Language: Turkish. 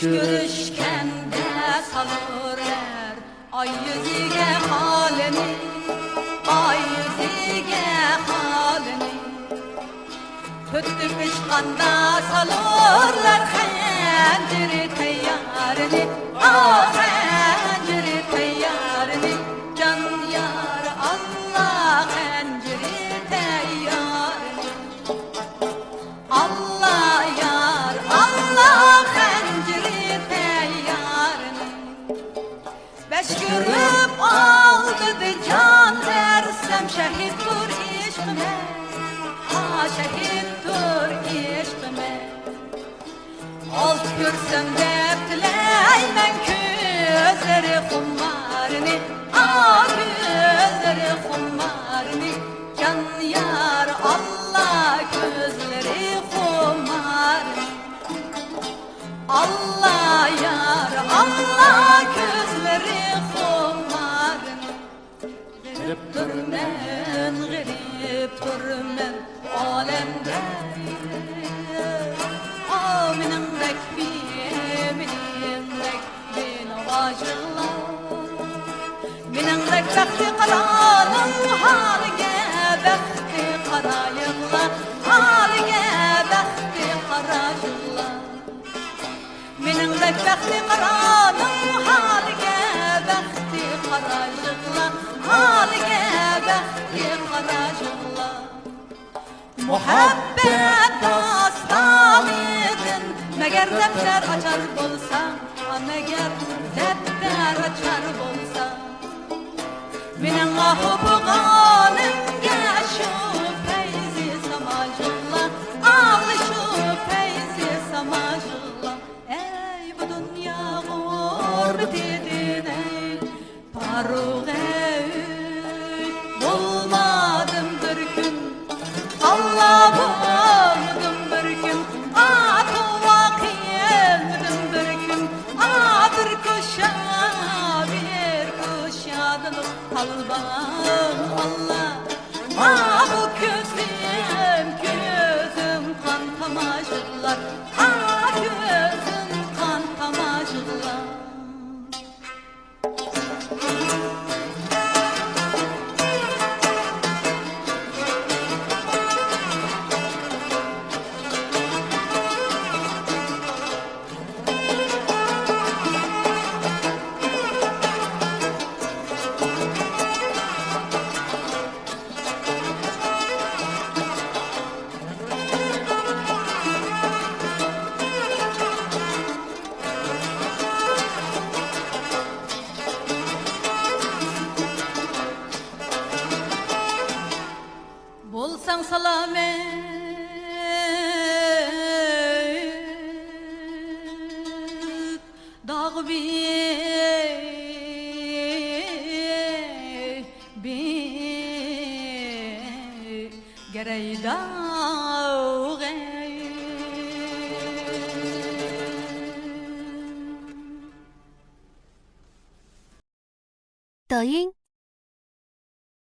görüşkende salırlar ay yüzüge halini, ay yüzüge halini. Kötü pişkanda salırlar xenciri teyyarını, ah xenciri teyyarını. Can yar Allah xenciri teyyarını, Allah yar Allah xenciri teyyarını. Beş görüp aldı can versem şehit dur işkime, ha şehit dur işkime. Alt görsem deptileymen gözleri kummarını, ah gözleri kummarını. Can yar Allah gözleri kummarını, Allah yar Allah gözleri kummarını. Garip durmen alemde, minin rekbi navacılar. Minin rekbi karanın halige bekti karayılar, halige bekti karayılar. Minin rekbi karanın halige bekti karayılar, halige bekti karayılar. Muhabbet dastanıdın, meğer defter açar bolsa, meğer defter açar bolsa. Minin ahı buğanın şu feyzi samacılla, al şu feyzi samacılla. Ey bu dünya gurbetidin ey, paruğ ey, bulmadım bir gün. Allah'ım bir gün, tuva kıyıldım bir gün. Bir kuşadın kalbim Allah. Bu gözüm kan tamacılar, gözüm kan tamacılar. Bolsan salamet dağ gerey dağ抖音